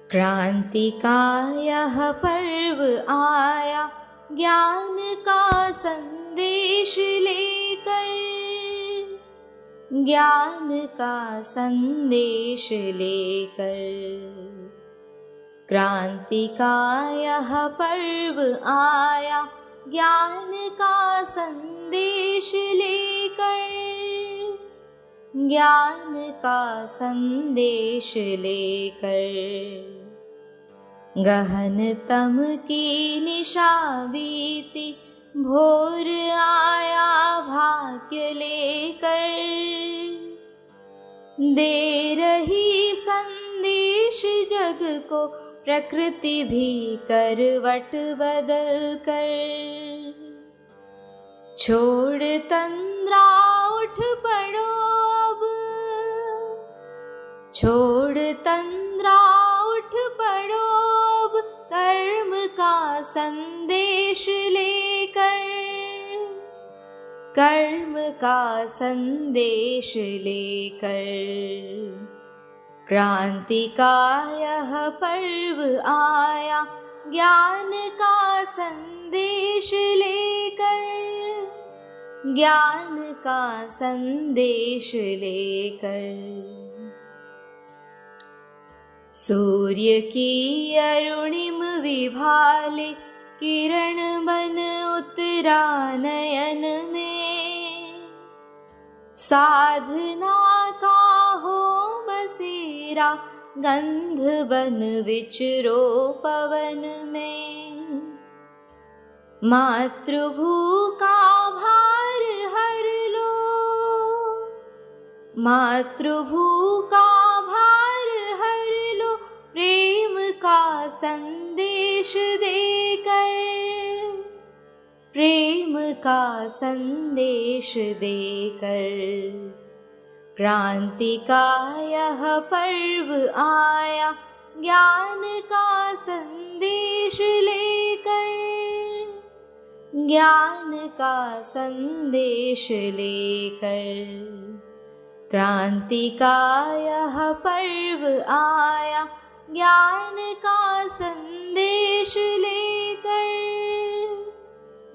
क्रांति का यह पर्व आया ज्ञान का संदेश लेकर, ज्ञान का संदेश लेकर। क्रांति का यह पर्व आया ज्ञान का संदेश लेकर, ज्ञान का संदेश लेकर। गहनतम की निशा बीती, भोर आया भाग्य लेकर, दे रही संदेश जग को प्रकृति भी करवट बदल कर। छोड़ तंद्रा उठ पड़ो अब, छोड़ तंद्रा उठ पड़ो अब, कर्म का संदेश लेकर, कर्म का संदेश लेकर। क्रांति का यह पर्व आया ज्ञान का संदेश लेकर, ज्ञान का संदेश लेकर। सूर्य की अरुणिम विभाले, किरण बन उतरा नयन में, साधना का हो बसेरा, गंध बन विचरो पवन में। मातृभू का भार हर लो, मातृभू का भार हर लो, प्रेम का संदेश देकर, प्रेम का संदेश देकर। क्रांति का यह पर्व आया ज्ञान का संदेश लेकर, ज्ञान का संदेश लेकर। क्रांति का यह पर्व आया ज्ञान का संदेश लेकर,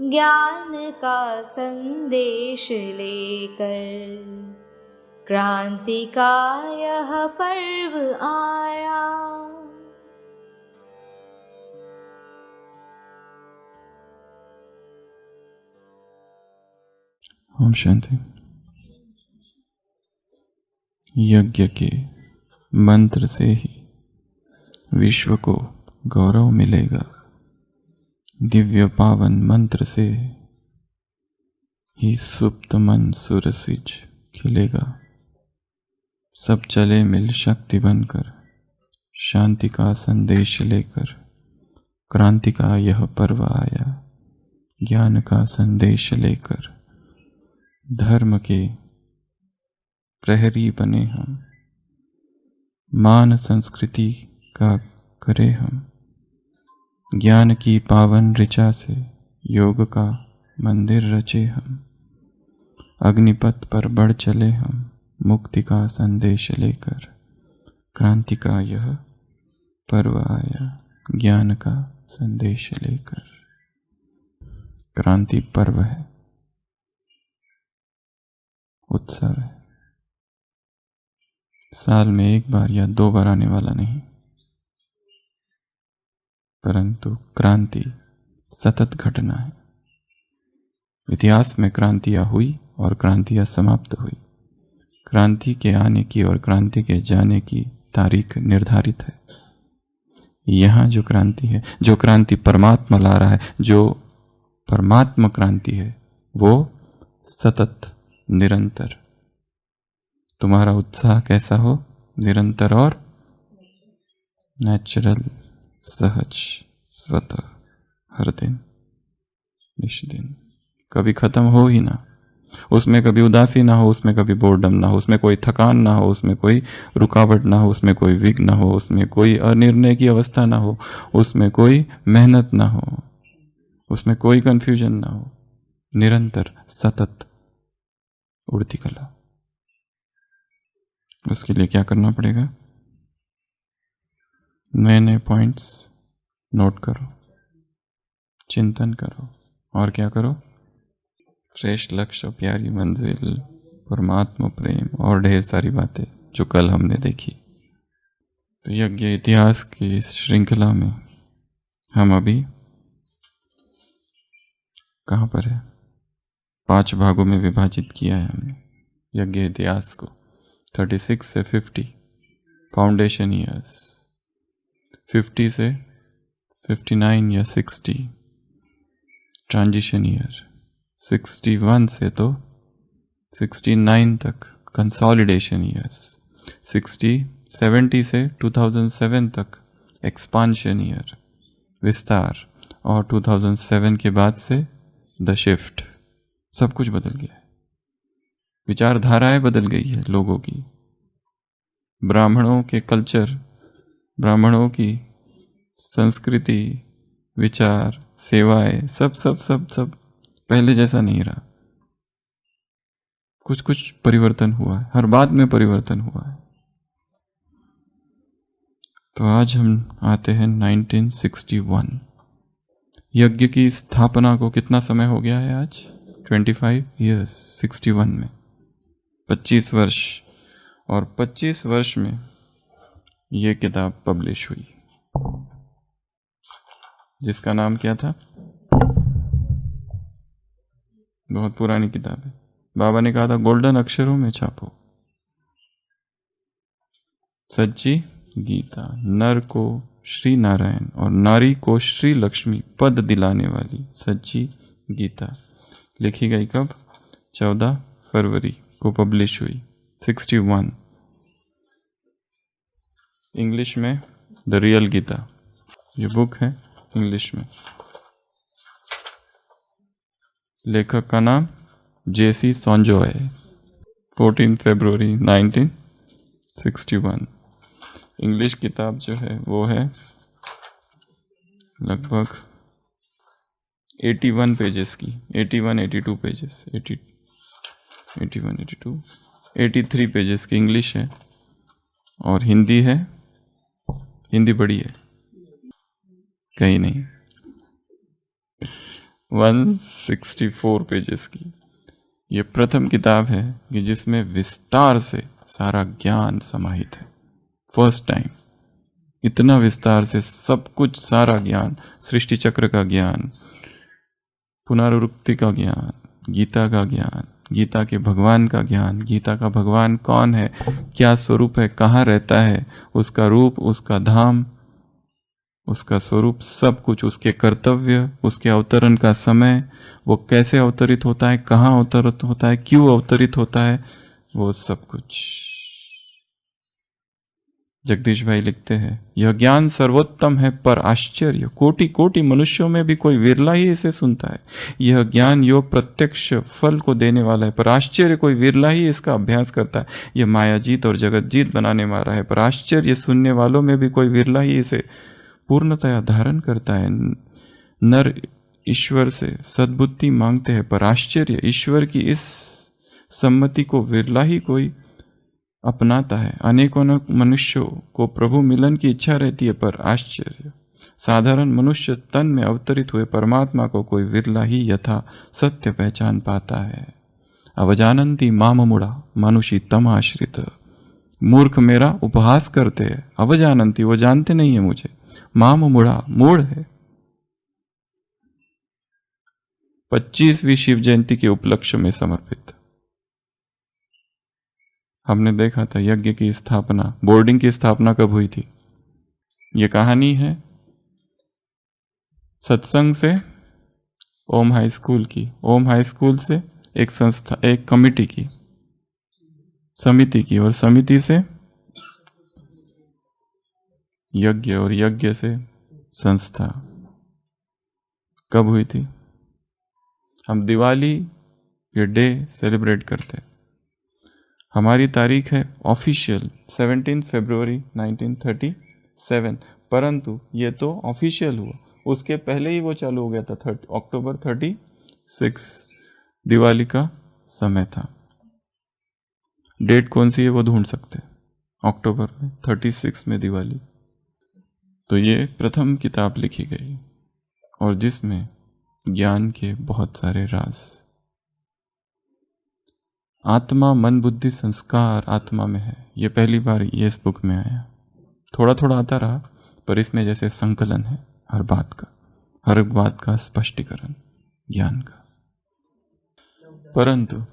ज्ञान का संदेश लेकर। क्रांति का यह पर्व आया। ओम शांति। यज्ञ के मंत्र से ही विश्व को गौरव मिलेगा, दिव्य पावन मंत्र से ही सुप्त मन सुरसिज खिलेगा। सब चले मिल शक्ति बनकर, शांति का संदेश लेकर। क्रांति का यह पर्व आया ज्ञान का संदेश लेकर। धर्म के प्रहरी बने हम, मान संस्कृति का करें हम। ज्ञान की पावन ऋचा से योग का मंदिर रचे हम। अग्निपथ पर बढ़ चले हम, मुक्ति का संदेश लेकर। क्रांति का यह पर्व आया ज्ञान का संदेश लेकर। क्रांति पर्व है, उत्सव है, साल में एक बार या दो बार आने वाला नहीं, परंतु क्रांति सतत घटना है। इतिहास में क्रांतियां हुई और क्रांतियां समाप्त हुई। क्रांति के आने की और क्रांति के जाने की तारीख निर्धारित है। यहाँ जो क्रांति है, जो क्रांति परमात्मा ला रहा है, जो परमात्मा क्रांति है, वो सतत निरंतर। तुम्हारा उत्साह कैसा हो? निरंतर और नेचुरल, सहज, स्वतः, हर दिन निष्दिन, कभी खत्म हो ही ना। उसमें कभी उदासी ना हो, उसमें कभी बोर्डम ना हो, उसमें कोई थकान ना हो, उसमें कोई रुकावट ना हो, उसमें कोई विघ्न ना हो, उसमें कोई अनिर्णय की अवस्था ना हो, उसमें कोई मेहनत ना हो, उसमें कोई कंफ्यूजन ना हो। निरंतर सतत उड़ती कला। उसके लिए क्या करना पड़ेगा? नए नए पॉइंट्स नोट करो, चिंतन करो, और क्या करो, श्रेष्ठ लक्ष्य, प्यारी मंजिल, परमात्मा प्रेम और ढेर सारी बातें जो कल हमने देखी। तो यज्ञ इतिहास की इस श्रृंखला में हम अभी कहाँ पर है? 5 भागों में विभाजित किया है हमने यज्ञ इतिहास को, 36 से 50 फाउंडेशन ईयर्स, 50 से 59 या 60 ट्रांजिशन ईयर, 61 से तो 69 तक कंसोलिडेशन ईयर्स, 70 से 2007 तक एक्सपांशन ईयर, विस्तार, और 2007 के बाद से द शिफ्ट। सब कुछ बदल गया है, विचारधाराएं बदल गई है लोगों की, ब्राह्मणों के कल्चर, ब्राह्मणों की संस्कृति, विचार, सेवाएं, सब सब सब सब पहले जैसा नहीं रहा। कुछ कुछ परिवर्तन हुआ है, हर बात में परिवर्तन हुआ है। तो आज हम आते हैं 1961। यज्ञ की स्थापना को कितना समय हो गया है आज? 25 ईयर्स। 61 में 25 वर्ष, और 25 वर्ष में ये किताब पब्लिश हुई, जिसका नाम क्या था? बहुत पुरानी किताब है, बाबा ने कहा था गोल्डन अक्षरों में छापो। सच्ची गीता, नर को श्री नारायण और नारी को श्री लक्ष्मी पद दिलाने वाली सच्ची गीता, लिखी गई कब? 14 फरवरी को पब्लिश हुई, 61। इंग्लिश में द रियल गीता, ये बुक है इंग्लिश में। लेखक का नाम जेसी सॉन्जोय, 14 फरवरी 1961। इंग्लिश किताब जो है वो है लगभग 81 पेजेस की, 82 पेजेस, 83 पेजेस की इंग्लिश है, और हिंदी है, हिंदी बड़ी है, कहीं नहीं, 164 पेजेस की। ये प्रथम किताब है कि जिसमें विस्तार से सारा ज्ञान समाहित है। फर्स्ट टाइम इतना विस्तार से सब कुछ, सारा ज्ञान, सृष्टि चक्र का ज्ञान, पुनरावृत्ति का ज्ञान, गीता का ज्ञान, गीता के भगवान का ज्ञान, गीता का भगवान कौन है, क्या स्वरूप है, कहाँ रहता है, उसका रूप, उसका धाम, उसका स्वरूप, सब कुछ, उसके कर्तव्य, उसके अवतरण का समय, वो कैसे अवतरित होता है, कहाँ अवतरित होता है, क्यों अवतरित होता है, वो सब कुछ। जगदीश भाई लिखते हैं, यह ज्ञान सर्वोत्तम है पर आश्चर्य कोटि कोटि मनुष्यों में भी कोई विरला ही इसे सुनता है। यह ज्ञान योग प्रत्यक्ष फल को देने वाला है पर आश्चर्य कोई विरला ही इसका अभ्यास करता है। यह मायाजीत और जगतजीत बनाने वाला है पर आश्चर्य सुनने वालों में भी कोई विरला ही इसे पूर्णतया धारण करता है। नर ईश्वर से सद्बुद्धि मांगते हैं पर आश्चर्य ईश्वर की इस सम्मति को विरला ही कोई अपनाता है। अनेकों मनुष्यों को प्रभु मिलन की इच्छा रहती है पर आश्चर्य साधारण मनुष्य तन में अवतरित हुए परमात्मा को कोई विरला ही यथा सत्य पहचान पाता है। अवजानंती माम मुड़ा मनुषी तम आश्रित, मूर्ख मेरा उपहास करते हैं। अवजानंती, वो जानते नहीं है मुझे, माम मुड़ा, मूढ़ है। 25वीं शिव जयंती के उपलक्ष्य में समर्पित हमने देखा था यज्ञ की स्थापना, बोर्डिंग की स्थापना कब हुई थी। ये कहानी है सत्संग से ओम हाई स्कूल की, ओम हाई स्कूल से एक संस्था, एक कमिटी की, समिति की, और समिति से यज्ञ, और यज्ञ से संस्था। कब हुई थी? हम दिवाली ये डे सेलिब्रेट करते हैं। हमारी तारीख है ऑफिशियल 17 फरवरी 1937, परंतु ये तो ऑफिशियल हुआ, उसके पहले ही वो चालू हो गया था। अक्टूबर 36 दिवाली का समय था। डेट कौन सी है वो ढूंढ सकते हैं, अक्टूबर में 36 में दिवाली। तो ये प्रथम किताब लिखी गई और जिसमें ज्ञान के बहुत सारे राज, आत्मा मन बुद्धि संस्कार आत्मा में है, ये पहली बार ये इस बुक में आया। थोड़ा थोड़ा आता रहा, पर इसमें जैसे संकलन है हर बात का स्पष्टीकरण ज्ञान का। परंतु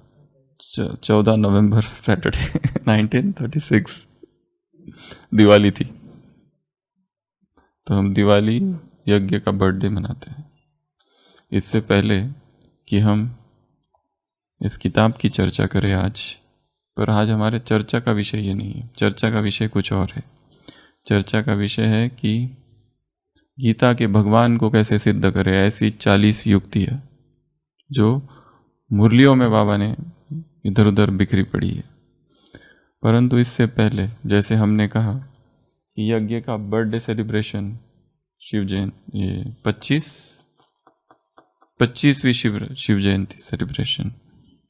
14 नवंबर सैटरडे 1936 दिवाली थी, तो हम दिवाली यज्ञ का बर्थडे मनाते हैं। इससे पहले कि हम इस किताब की चर्चा करें आज, पर आज हमारे चर्चा का विषय ये नहीं है, चर्चा का विषय कुछ और है। चर्चा का विषय है कि गीता के भगवान को कैसे सिद्ध करें। ऐसी 40 युक्तियाँ जो मुरलियों में बाबा ने इधर उधर बिखरी पड़ी है। परंतु इससे पहले, जैसे हमने कहा कि यज्ञ का बर्थडे सेलिब्रेशन शिव जयंती, ये 25वीं शिव जयंती सेलिब्रेशन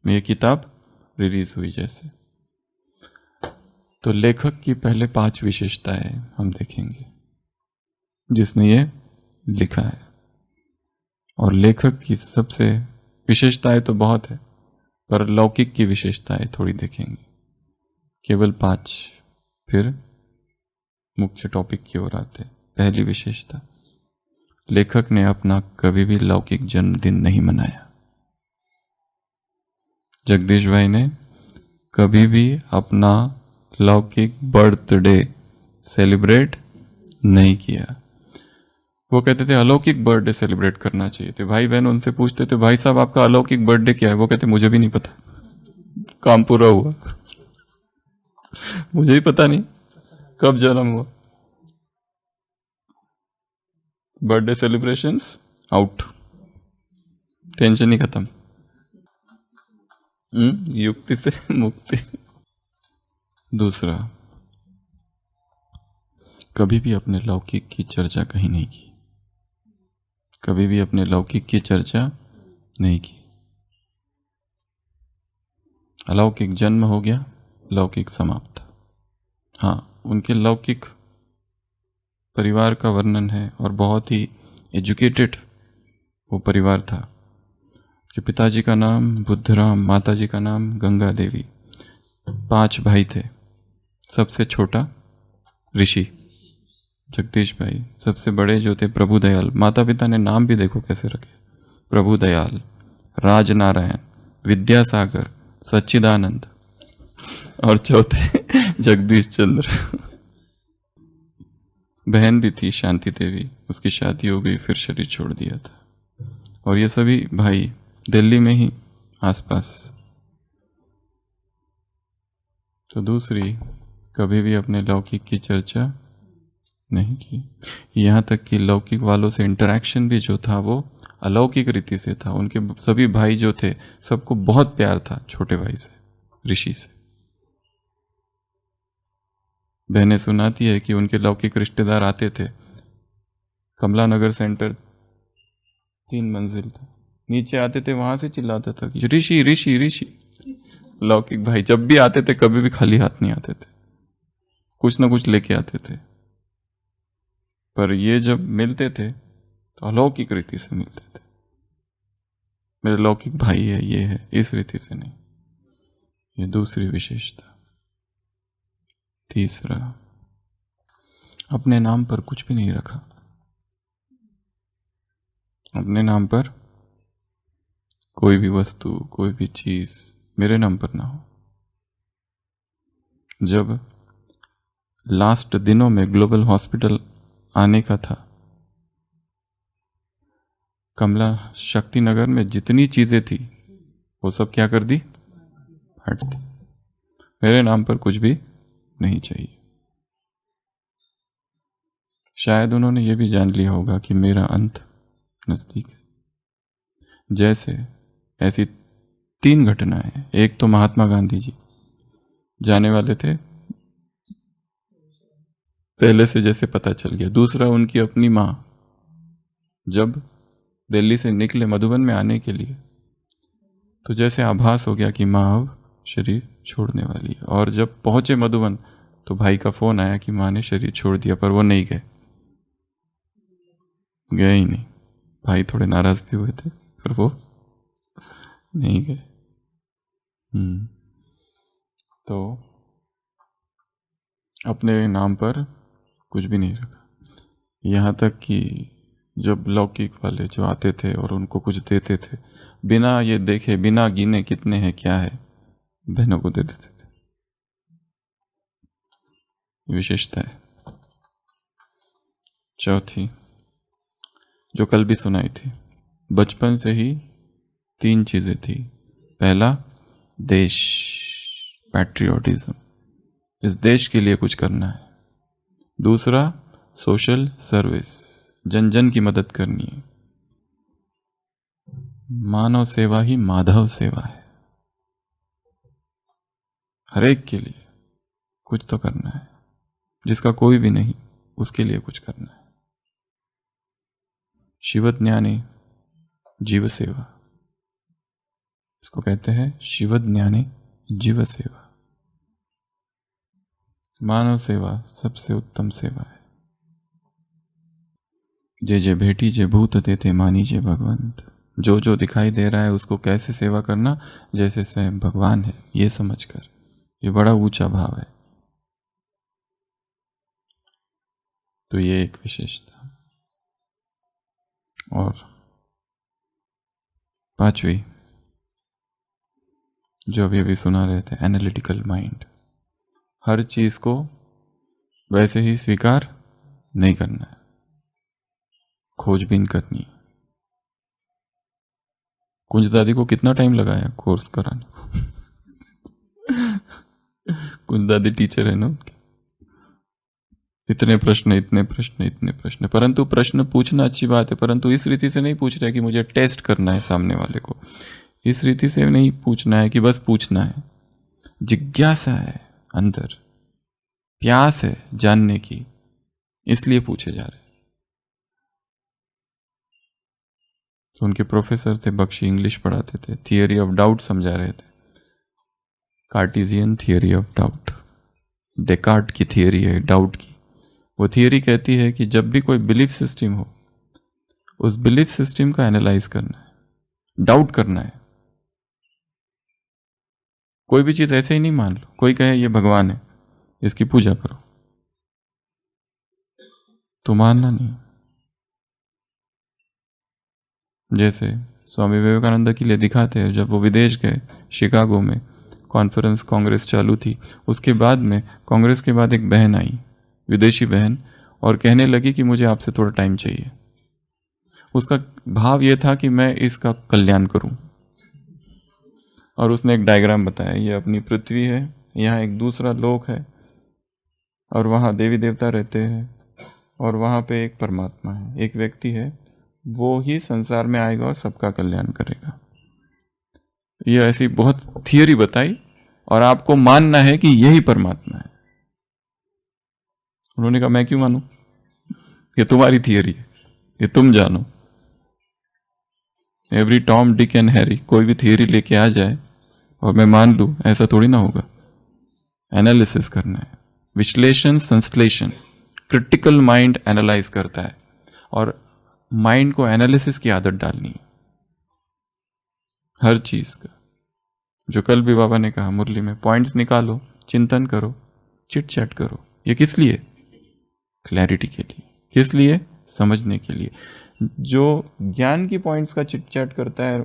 में ये किताब रिलीज हुई। जैसे तो लेखक की पहले 5 विशेषताएं हम देखेंगे जिसने ये लिखा है, और लेखक की सबसे विशेषताएं तो बहुत है, पर लौकिक की विशेषताएं थोड़ी देखेंगे, केवल 5, फिर मुख्य टॉपिक की ओर आते। पहली विशेषता, लेखक ने अपना कभी भी लौकिक जन्मदिन नहीं मनाया। जगदीश भाई ने कभी भी अपना लौकिक बर्थडे सेलिब्रेट नहीं किया। वो कहते थे अलौकिक बर्थडे सेलिब्रेट करना चाहिए थे। भाई बहन उनसे पूछते थे, भाई साहब आपका अलौकिक बर्थडे क्या है? वो कहते मुझे भी नहीं पता, काम पूरा हुआ मुझे भी पता नहीं कब जन्म हुआ। बर्थडे सेलिब्रेशंस आउट, टेंशन ही खत्म, युक्ति से मुक्ति। दूसरा, कभी भी अपने लौकिक की चर्चा कहीं नहीं की, कभी भी अपने लौकिक की चर्चा नहीं की। अलौकिक जन्म हो गया, लौकिक समाप्त। हाँ, उनके लौकिक परिवार का वर्णन है और बहुत ही एजुकेटेड वो परिवार था कि पिताजी का नाम बुद्धराम, माताजी का नाम गंगा देवी, 5 भाई थे। सबसे छोटा ऋषि जगदीश भाई, सबसे बड़े जो थे प्रभु दयाल। माता पिता ने नाम भी देखो कैसे रखे, प्रभु दयाल, राजनारायण, विद्यासागर, सच्चिदानंद, और चौथे जगदीश चंद्र। बहन भी थी शांति देवी, उसकी शादी हो गई, फिर शरीर छोड़ दिया था। और ये सभी भाई दिल्ली में ही आसपास। तो दूसरी, कभी भी अपने लौकिक की चर्चा नहीं की। यहाँ तक कि लौकिक वालों से इंटरेक्शन भी जो था वो अलौकिक रीति से था। उनके सभी भाई जो थे सबको बहुत प्यार था छोटे भाई से, ऋषि से। बहनें सुनाती है कि उनके लौकिक रिश्तेदार आते थे, कमला नगर सेंटर 3 मंजिल था, नीचे आते थे, वहां से चिल्लाता था कि ऋषि ऋषि ऋषि। लौकिक भाई जब भी आते थे कभी भी खाली हाथ नहीं आते थे, कुछ ना कुछ लेके आते थे। पर ये जब मिलते थे तो अलौकिक रीति से मिलते थे, मेरे लौकिक भाई है, ये है, इस रीति से नहीं। ये दूसरी विशेषता। तीसरा, अपने नाम पर कुछ भी नहीं रखा। अपने नाम पर कोई भी वस्तु, कोई भी चीज मेरे नाम पर ना हो। जब लास्ट दिनों में ग्लोबल हॉस्पिटल आने का था, कमला शक्ति नगर में जितनी चीजें थी वो सब क्या कर दी, हट दी। मेरे नाम पर कुछ भी नहीं चाहिए। शायद उन्होंने ये भी जान लिया होगा कि मेरा अंत नजदीक है। जैसे ऐसी 3 घटनाएं हैं। एक तो महात्मा गांधी जी जाने वाले थे, पहले से जैसे पता चल गया। दूसरा, उनकी अपनी माँ जब दिल्ली से निकले मधुबन में आने के लिए, तो जैसे आभास हो गया कि माँ अब शरीर छोड़ने वाली है। और जब पहुंचे मधुबन तो भाई का फोन आया कि माँ ने शरीर छोड़ दिया, पर वो नहीं गए। गए ही नहीं। भाई थोड़े नाराज भी हुए थे पर वो नहीं गए। तो अपने नाम पर कुछ भी नहीं रखा, यहाँ तक कि जब लौकिक वाले जो आते थे और उनको कुछ देते थे, बिना ये देखे, बिना गिने कितने हैं क्या है, बहनों को दे देते थे। विशेषता है। चौथी, जो कल भी सुनाई थी, बचपन से ही 3 चीजें थी। पहला, देश, पैट्रियोटिज्म, इस देश के लिए कुछ करना है। दूसरा, सोशल सर्विस, जन जन की मदद करनी है। मानव सेवा ही माधव सेवा है। हर एक के लिए कुछ तो करना है, जिसका कोई भी नहीं उसके लिए कुछ करना है। शिवज्ञानी जीव सेवा, इसको कहते हैं शिवज्ञानी जीव सेवा। मानव सेवा सबसे उत्तम सेवा है। जे जे भेटी जे भूत देते मानी जे भगवंत, जो जो दिखाई दे रहा है उसको कैसे सेवा करना, जैसे स्वयं भगवान है, ये समझकर। ये बड़ा ऊंचा भाव है। तो ये एक विशेषता। और 5वीं, जो अभी अभी सुना रहे थे, एनालिटिकल माइंड। हर चीज को वैसे ही स्वीकार नहीं करना है, खोजबीन करनी है। कुंज दादी को कितना टाइम लगाया कोर्स कराने को? कुंज दादी टीचर है ना उनके। इतने प्रश्न, इतने प्रश्न, इतने प्रश्न। परंतु प्रश्न पूछना अच्छी बात है, परंतु इस रीति से नहीं पूछ रहे कि मुझे टेस्ट करना है सामने वाले को। इस रीति से नहीं पूछना है कि बस पूछना है। जिज्ञासा है अंदर, प्यास है जानने की, इसलिए पूछे जा रहे। तो उनके प्रोफेसर थे बख्शी, इंग्लिश पढ़ाते थे, थियरी ऑफ डाउट समझा रहे थे। Cartesian theory of doubt, Descartes की थियरी है डाउट की। वो थियरी कहती है कि जब भी कोई बिलीफ सिस्टम हो, उस बिलीफ सिस्टम का एनालाइज करना है, डाउट करना है। कोई भी चीज ऐसे ही नहीं मान लो। कोई कहे ये भगवान है, इसकी पूजा करो, तो मानना नहीं। जैसे स्वामी विवेकानंद के लिए दिखाते हैं, जब वो विदेश गए, शिकागो में कॉन्फ्रेंस, कांग्रेस चालू थी। उसके बाद में कांग्रेस के बाद एक बहन आई, विदेशी बहन, और कहने लगी कि मुझे आपसे थोड़ा टाइम चाहिए। उसका भाव यह था कि मैं इसका कल्याण करूं। और उसने एक डायग्राम बताया, ये अपनी पृथ्वी है, यहाँ एक दूसरा लोक है, और वहाँ देवी देवता रहते हैं, और वहाँ पे एक परमात्मा है, एक व्यक्ति है, वो ही संसार में आएगा और सबका कल्याण करेगा। ये ऐसी बहुत थियरी बताई, और आपको मानना है कि यही परमात्मा है। उन्होंने कहा मैं क्यों मानूं, ये तुम्हारी थियरी है, ये तुम जानो। Every Tom, Dick and Harry कोई भी थियरी लेके आ जाए और मैं मान लूं, ऐसा थोड़ी ना होगा। एनालिसिस करना है, विश्लेषण, संश्लेषण। क्रिटिकल माइंड एनालाइज करता है, और माइंड को एनालिसिस की आदत डालनी है हर चीज का। जो कल भी बाबा ने कहा मुरली में, पॉइंट्स निकालो, चिंतन करो, चिट चैट करो। ये किस लिए? क्लैरिटी के लिए। किस लिए? समझने के लिए। जो ज्ञान की पॉइंट्स का चिट चैट करता है,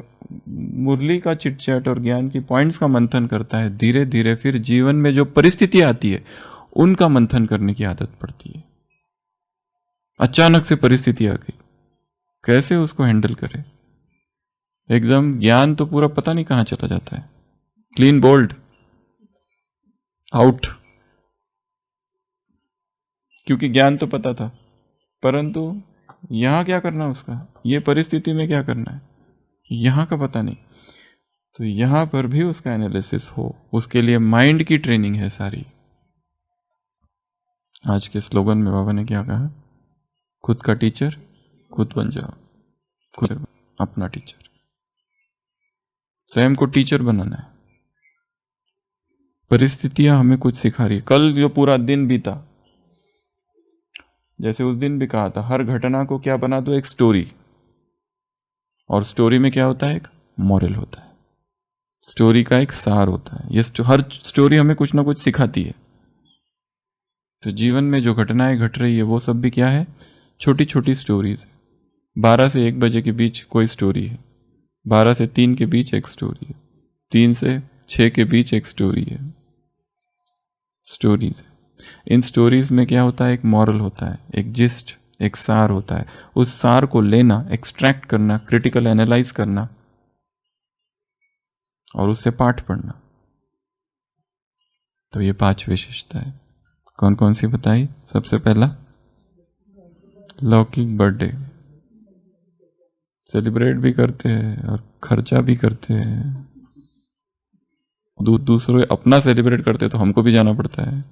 मुरली का चिट चैट और ज्ञान की पॉइंट्स का मंथन करता है, धीरे धीरे फिर जीवन में जो परिस्थिति आती है उनका मंथन करने की आदत पड़ती है। अचानक से परिस्थिति आ गई, कैसे उसको हैंडल करे? एकदम ज्ञान तो पूरा पता नहीं कहां चला जाता है, क्लीन बोल्ड आउट, क्योंकि ज्ञान तो पता था, परंतु यहां क्या करना उसका, ये परिस्थिति में क्या करना है, यहां का पता नहीं। तो यहां पर भी उसका एनालिसिस हो, उसके लिए माइंड की ट्रेनिंग है सारी। आज के स्लोगन में बाबा ने क्या कहा? खुद का टीचर खुद बन जाओ। खुद अपना टीचर, स्वयं को टीचर बनाना है। परिस्थितियां हमें कुछ सिखा रही है। कल जो पूरा दिन बीता, जैसे उस दिन भी कहा था, हर घटना को क्या बना दो, एक स्टोरी, और स्टोरी में क्या होता है, एक मॉरल होता है, स्टोरी का एक सार होता है। ये हर स्टोरी हमें कुछ ना कुछ सिखाती है। तो जीवन में जो घटनाएं घट रही है वो सब भी क्या है, छोटी छोटी स्टोरीज है। 12 से 1 बजे के बीच कोई स्टोरी है, 12 से 3 के बीच एक स्टोरी है, 3 से 6 के बीच एक स्टोरी है, स्टोरीज है। इन स्टोरीज में क्या होता है, एक मॉरल होता है, एक जिस्ट, एक सार होता है। उस सार को लेना, एक्सट्रैक्ट करना, क्रिटिकल एनालाइज करना और उससे पाठ पढ़ना। तो ये 5 विशेषता है। कौन कौन सी बताई? सबसे पहला लौकिक बर्थडे सेलिब्रेट भी करते हैं और खर्चा भी करते हैं। दूसरे अपना सेलिब्रेट करते हैं तो हमको भी जाना पड़ता है,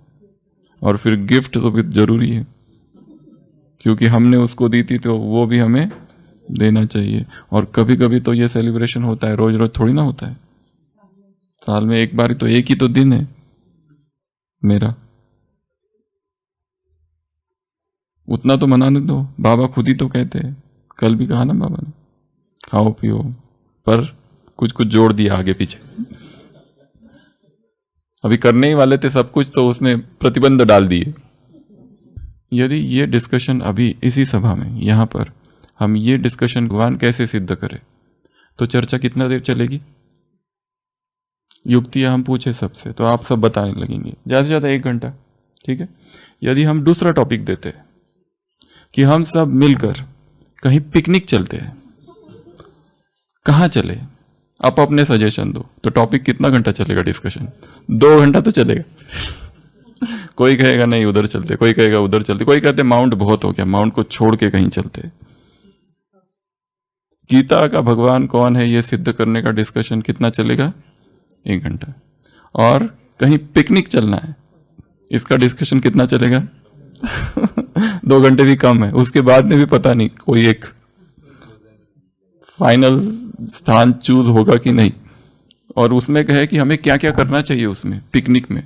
और फिर गिफ्ट तो भी जरूरी है क्योंकि हमने उसको दी थी तो वो भी हमें देना चाहिए। और कभी कभी तो ये सेलिब्रेशन होता है, रोज रोज थोड़ी ना होता है, साल में एक बार, तो एक ही तो दिन है मेरा, उतना तो मनाने दो। बाबा खुद ही तो कहते हैं, कल भी कहा ना बाबा ने, खाओ पियो, पर कुछ कुछ जोड़ दिया आगे पीछे। अभी करने ही वाले थे सब कुछ, तो उसने प्रतिबंध डाल दिए। यदि ये डिस्कशन अभी इसी सभा में, यहां पर हम ये डिस्कशन भगवान कैसे सिद्ध करें, तो चर्चा कितना देर चलेगी? युक्तियां हम पूछे सबसे तो आप सब बताने लगेंगे, ज्यादा से ज्यादा 1 घंटा, ठीक है। यदि हम दूसरा टॉपिक देते हैं कि हम सब मिलकर कहीं पिकनिक चलते हैं, कहाँ चले, आप अपने सजेशन दो, तो टॉपिक कितना घंटा चलेगा डिस्कशन? 2 घंटा तो चलेगा। कोई कहेगा नहीं उधर चलते, कोई कहेगा उधर चलते, कोई कहते माउंट बहुत हो गया, माउंट को छोड़ के कहीं चलते। गीता का भगवान कौन है ये सिद्ध करने का डिस्कशन कितना चलेगा? 1 घंटा। और कहीं पिकनिक चलना है, इसका डिस्कशन कितना चलेगा? 2 घंटे भी कम है। उसके बाद में भी पता नहीं कोई एक फाइनल स्थान चूज होगा कि नहीं, और उसमें कहे कि हमें क्या क्या करना चाहिए उसमें पिकनिक में,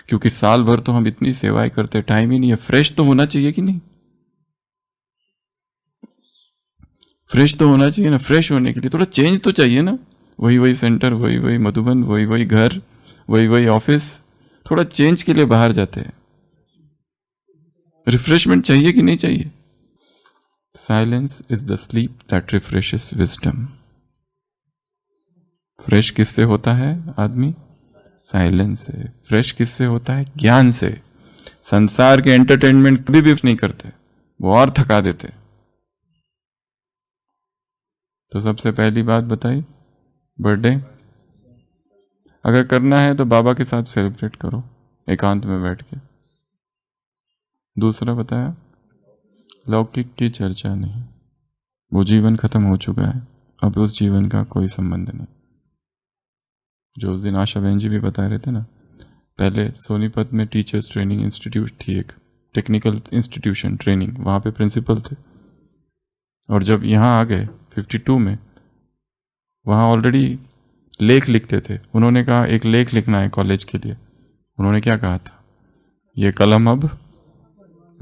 क्योंकि साल भर तो हम इतनी सेवाएं करते, टाइम ही नहीं है। फ्रेश तो होना चाहिए कि नहीं? फ्रेश तो होना चाहिए ना। फ्रेश होने के लिए थोड़ा चेंज तो चाहिए ना। वही वही सेंटर, वही वही मधुबन, वही वही घर, वही वही ऑफिस, थोड़ा चेंज के लिए बाहर जाते हैं। रिफ्रेशमेंट चाहिए कि नहीं चाहिए? Silence is the sleep that refreshes wisdom. Fresh किससे होता है आदमी? साइलेंस से। फ्रेश किससे होता है? ज्ञान से। संसार के एंटरटेनमेंट कभी भी नहीं करते, वो और थका देते। तो सबसे पहली बात बताई, बर्थडे अगर करना है तो बाबा के साथ सेलिब्रेट करो, एकांत में बैठ के। दूसरा बताया, लौकिक की चर्चा नहीं, वो जीवन खत्म हो चुका है, अब उस जीवन का कोई संबंध नहीं। जो उस दिन आशा बहन जी भी बता रहे थे ना, पहले सोनीपत में टीचर्स ट्रेनिंग इंस्टीट्यूट थी, एक टेक्निकल इंस्टीट्यूशन ट्रेनिंग, वहाँ पे प्रिंसिपल थे। और जब यहाँ आ गए 52 में, वहाँ ऑलरेडी लेख लिखते थे। उन्होंने कहा एक लेख लिखना है कॉलेज के लिए। उन्होंने क्या कहा था? ये कलम अब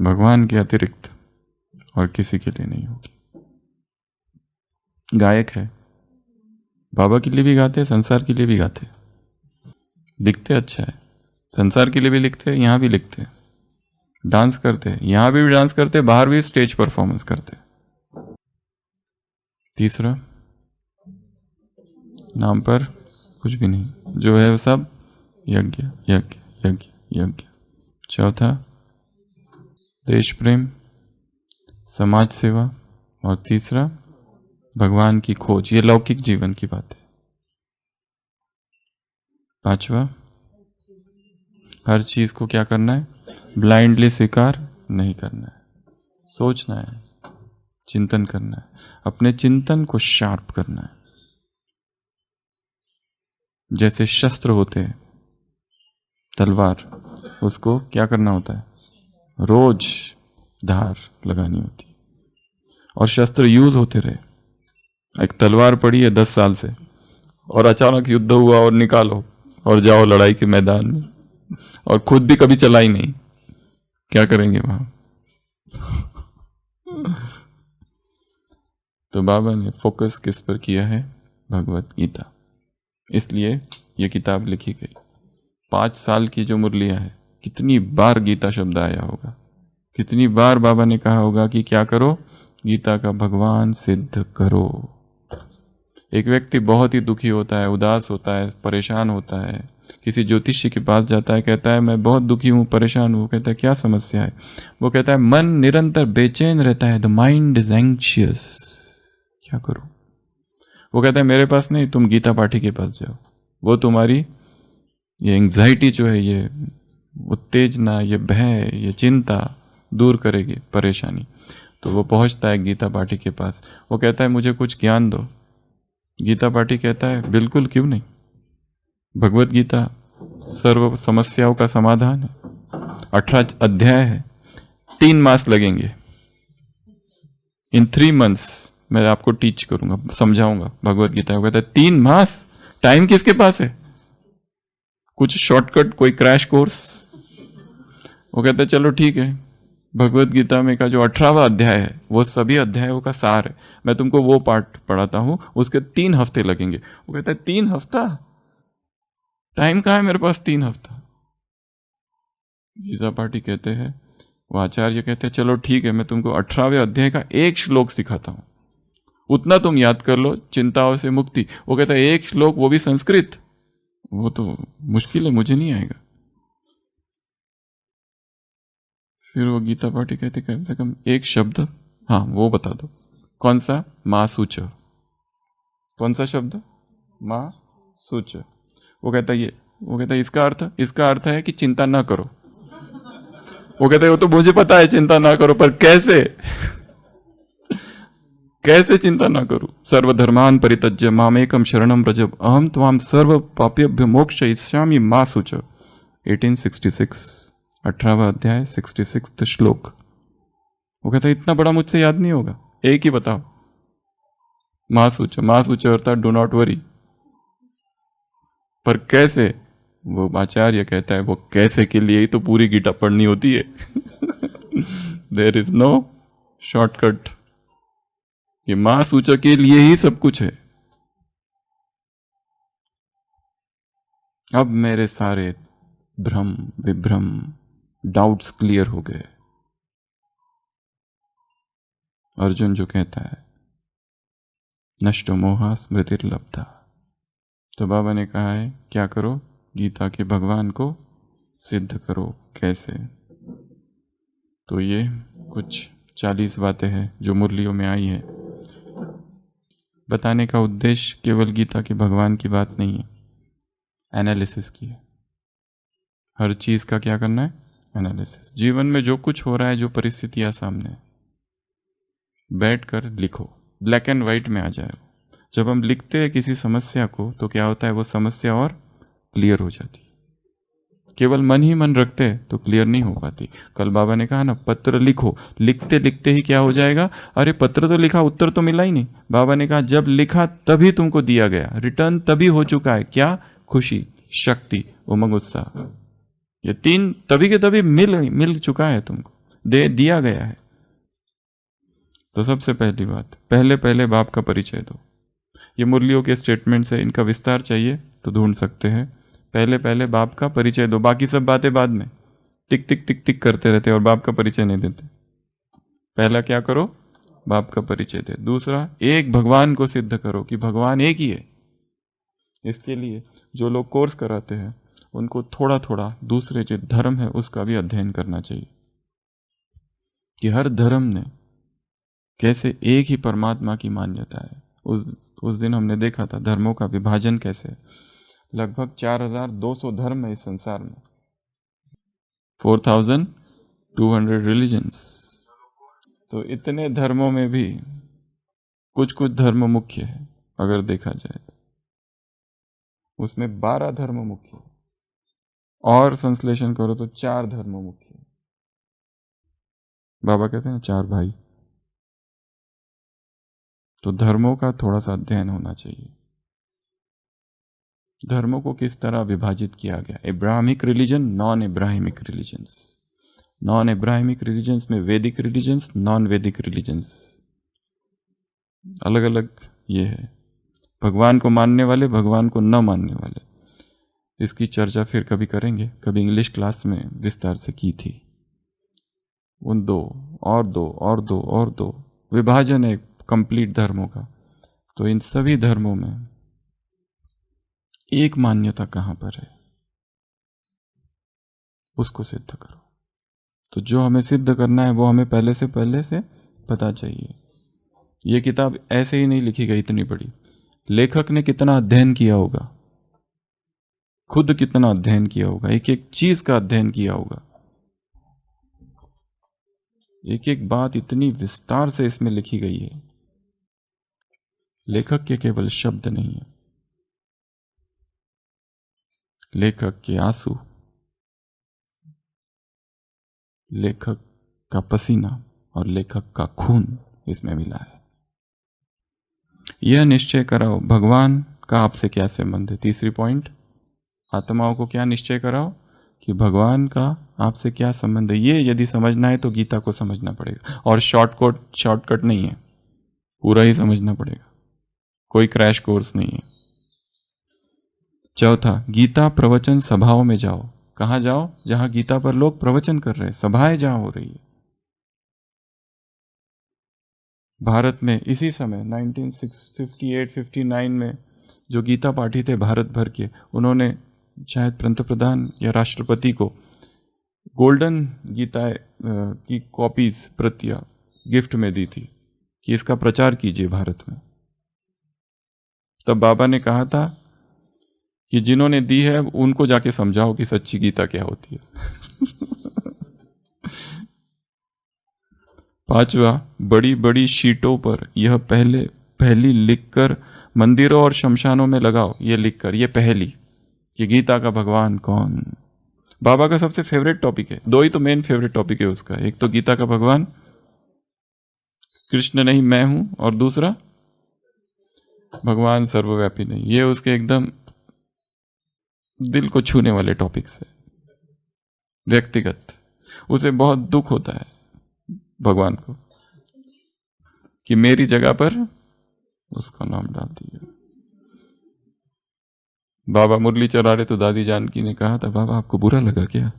भगवान के अतिरिक्त और किसी के लिए नहीं होगी। गायक है, बाबा के लिए भी गाते हैं, संसार के लिए भी गाते हैं, लिखते अच्छा है, संसार के लिए भी लिखते हैं, यहाँ भी लिखते हैं, डांस करते हैं, यहाँ भी डांस करते हैं, बाहर भी स्टेज परफॉर्मेंस करते हैं। तीसरा, नाम पर कुछ भी नहीं, जो है वो सब यज्ञ यज्ञ यज्ञ यज्ञ। चौथा, देश प्रेम, समाज सेवा, और तीसरा भगवान की खोज। ये लौकिक जीवन की बात है। पांचवा, हर चीज को क्या करना है? ब्लाइंडली स्वीकार नहीं करना है, सोचना है, चिंतन करना है, अपने चिंतन को शार्प करना है। जैसे शस्त्र होते हैं, तलवार, उसको क्या करना होता है? रोज धार लगानी होती है, और शस्त्र यूज होते रहे। एक तलवार पड़ी है 10 साल से, और अचानक युद्ध हुआ और निकालो और जाओ लड़ाई के मैदान में, और खुद भी कभी चलाई नहीं, क्या करेंगे वहां? तो बाबा ने फोकस किस पर किया है? भगवत गीता। इसलिए ये किताब लिखी गई। 5 साल की जो मुरलियां है, कितनी बार गीता शब्द आया होगा, कितनी बार बाबा ने कहा होगा कि क्या करो? गीता का भगवान सिद्ध करो। एक व्यक्ति बहुत ही दुखी होता है, उदास होता है, परेशान होता है, किसी ज्योतिषी के पास जाता है, कहता है मैं बहुत दुखी हूँ, परेशान हूँ। कहता है क्या समस्या है? वो कहता है मन निरंतर बेचैन रहता है, द माइंड इज एंग्शियस, क्या करूं? वो कहता है मेरे पास नहीं, तुम गीता पाठी के पास जाओ, वो तुम्हारी ये एंग्जाइटी जो है, ये उत्तेजना, ये भय, ये चिंता दूर करेगी, परेशानी। तो वो पहुंचता है गीता पाठी के पास। वो कहता है मुझे कुछ ज्ञान दो। गीता पाठी कहता है बिल्कुल, क्यों नहीं। भगवत गीता सर्व समस्याओं का समाधान है। 18 अध्याय है, 3 मास लगेंगे। इन 3 months मैं आपको टीच करूंगा, समझाऊंगा भगवत गीता। वो कहता है 3 मास, टाइम किसके पास है? कुछ शॉर्टकट, कोई क्रैश कोर्स? वो कहता है चलो ठीक है, भगवत गीता में का जो 18वां अध्याय है वो सभी अध्यायों का सार है, मैं तुमको वो पार्ट पढ़ाता हूं, उसके 3 हफ्ते लगेंगे। वो कहता है 3 हफ्ता? टाइम कहाँ है मेरे पास 3 हफ्ता? गीता पाठी कहते हैं, वो आचार्य कहते हैं चलो ठीक है, मैं तुमको 18वें अध्याय का एक श्लोक सिखाता हूं, उतना तुम याद कर लो, चिंताओं से मुक्ति। वो कहता है एक श्लोक, वो भी संस्कृत, वो तो मुश्किल है, मुझे नहीं आएगा। फिर वो गीता पाठी कहते कम से कम एक शब्द, हाँ वो बता दो, कौन सा? माँ सूच। कौन सा शब्द? माँ सूच। वो कहता है इसका अर्थ है कि चिंता ना करो। वो कहते हैं वो तो मुझे पता है चिंता ना करो, पर कैसे? कैसे चिंता ना करूं? सर्वधर्मान परित्यज्य मामेकम शरणम व्रज अहम त्वाम सर्व पापेभ्यो मोक्षयिष्यामि मा शुच। 1866, 18वां अध्याय, 66 श्लोक। वो कहता है इतना बड़ा मुझसे याद नहीं होगा, एक ही बताओ। मा शुच अर्थात डू नॉट वरी। पर कैसे? वो आचार्य कहता है वो कैसे के लिए ही तो पूरी गीता पढ़नी होती है। There is no shortcut. ये मां सूचक के लिए ही सब कुछ है। अब मेरे सारे भ्रम विभ्रम डाउट्स क्लियर हो गए। अर्जुन जो कहता है नष्टो मोहा स्मृतिर्लब्धा, तो बाबा ने कहा है क्या करो? गीता के भगवान को सिद्ध करो। कैसे? तो ये कुछ 40 बातें हैं जो मुरलियों में आई है। बताने का उद्देश्य केवल गीता के भगवान की बात नहीं है, एनालिसिस की है। हर चीज का क्या करना है? एनालिसिस। जीवन में जो कुछ हो रहा है, जो परिस्थितियां सामने, बैठकर लिखो, ब्लैक एंड व्हाइट में आ जाए। जब हम लिखते हैं किसी समस्या को तो क्या होता है? वो समस्या और क्लियर हो जाती है। केवल मन ही मन रखते हैं तो क्लियर नहीं हो पाती। कल बाबा ने कहा ना, पत्र लिखो, लिखते लिखते ही क्या हो जाएगा? अरे पत्र तो लिखा, उत्तर तो मिला ही नहीं। बाबा ने कहा जब लिखा तभी तुमको दिया गया, रिटर्न तभी हो चुका है। क्या? खुशी, शक्ति, उमंग, उत्साह, ये 3 तभी के तभी मिल चुका है तुमको, दे दिया गया है। तो सबसे पहली बात, पहले पहले बाप का परिचय दो। ये मुरलियों के स्टेटमेंट है, इनका विस्तार चाहिए तो ढूंढ सकते हैं। पहले पहले बाप का परिचय दो, बाकी सब बातें बाद में। टिक टिक टिक टिक करते रहते और बाप का परिचय नहीं देते। पहला क्या करो? बाप का परिचय दे। दूसरा, एक भगवान को सिद्ध करो कि भगवान एक ही है। इसके लिए जो लोग कोर्स कराते हैं उनको थोड़ा थोड़ा दूसरे जो धर्म है उसका भी अध्ययन करना चाहिए कि हर धर्म ने कैसे एक ही परमात्मा की मान्यता है। उस दिन हमने देखा था धर्मों का विभाजन कैसे। लगभग 4200 धर्म है इस संसार में, 4200 रिलीजन्स। तो इतने धर्मों में भी कुछ कुछ धर्म मुख्य है। अगर देखा जाए तो उसमें 12 धर्म मुख्य है, और संश्लेषण करो तो 4 धर्म मुख्य है। बाबा कहते हैं ना 4 भाई। तो धर्मों का थोड़ा सा अध्ययन होना चाहिए। धर्मों को किस तरह विभाजित किया गया, Ibrahimic religion, non Ibrahimic religions, non Ibrahimic religions में वैदिक रिलीजन्स, नॉन वैदिक रिलीजन्स, अलग अलग ये है। भगवान को मानने वाले, भगवान को न मानने वाले। इसकी चर्चा फिर कभी करेंगे, कभी इंग्लिश क्लास में विस्तार से की थी। उन दो और दो और दो और दो विभाजन है कंप्लीट धर्मों का। तो इन सभी धर्मों में एक मान्यता कहां पर है, उसको सिद्ध करो। तो जो हमें सिद्ध करना है वो हमें पहले से पता चाहिए। ये किताब ऐसे ही नहीं लिखी गई इतनी बड़ी। लेखक ने कितना अध्ययन किया होगा, खुद कितना अध्ययन किया होगा, एक एक चीज का अध्ययन किया होगा। एक एक बात इतनी विस्तार से इसमें लिखी गई है। लेखक के केवल शब्द नहीं है, लेखक के आंसू, लेखक का पसीना और लेखक का खून इसमें मिला है। यह निश्चय कराओ भगवान का आपसे क्या संबंध है। तीसरी पॉइंट, आत्माओं को क्या निश्चय कराओ कि भगवान का आपसे क्या संबंध है। ये यदि समझना है तो गीता को समझना पड़ेगा, और शॉर्टकट नहीं है, पूरा ही समझना पड़ेगा, कोई क्रैश कोर्स नहीं है। चौथा, गीता प्रवचन सभाओं में जाओ। कहां जाओ? जहां गीता पर लोग प्रवचन कर रहे हैं, सभाएं जहां हो रही है। भारत में इसी समय 1958-59 में जो गीता पाठी थे भारत भर के, उन्होंने शायद पंतप्रधान या राष्ट्रपति को गोल्डन गीता की कॉपीज, प्रतियां गिफ्ट में दी थी कि इसका प्रचार कीजिए भारत में। तब बाबा ने कहा था कि जिन्होंने दी है उनको जाके समझाओ कि सच्ची गीता क्या होती है। पांचवा, बड़ी बड़ी शीटों पर यह पहली लिखकर मंदिरों और शमशानों में लगाओ। ये लिखकर, ये पहली, कि गीता का भगवान कौन। बाबा का सबसे फेवरेट टॉपिक है, दो ही तो मेन फेवरेट टॉपिक है उसका, एक तो गीता का भगवान कृष्ण नहीं मैं हूं, और दूसरा भगवान सर्वव्यापी नहीं। ये उसके एकदम दिल को छूने वाले टॉपिक्स है। व्यक्तिगत उसे बहुत दुख होता है भगवान को कि मेरी जगह पर उसका नाम डाल दिया। बाबा मुरली चला रहे तो दादी जानकी ने कहा था, बाबा आपको बुरा लगा क्या?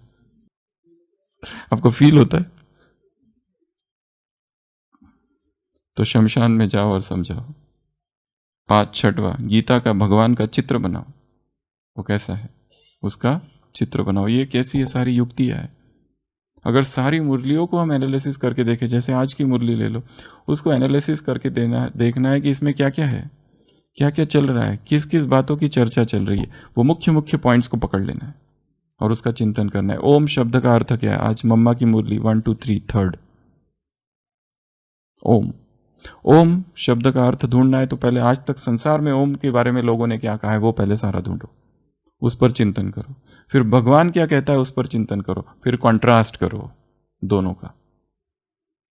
आपको फील होता है? तो शमशान में जाओ और समझाओ। छठवां, गीता का भगवान का चित्र बनाओ। वो कैसा है उसका चित्र बनाओ। ये कैसी है सारी युक्तियां है। अगर सारी मुरलियों को हम एनालिसिस करके देखें, जैसे आज की मुरली ले लो, उसको एनालिसिस करके देखना है कि इसमें क्या क्या है, क्या क्या चल रहा है, किस किस बातों की चर्चा चल रही है। वो मुख्य मुख्य पॉइंट्स को पकड़ लेना है और उसका चिंतन करना है। ओम शब्द का अर्थ क्या है? आज मम्मा की मुरली 1 2 3 3rd ओम। ओम शब्द का अर्थ ढूंढना है तो पहले आज तक संसार में ओम के बारे में लोगों ने क्या कहा है वो पहले सारा ढूंढो, उस पर चिंतन करो। फिर भगवान क्या कहता है उस पर चिंतन करो, फिर कंट्रास्ट करो दोनों का।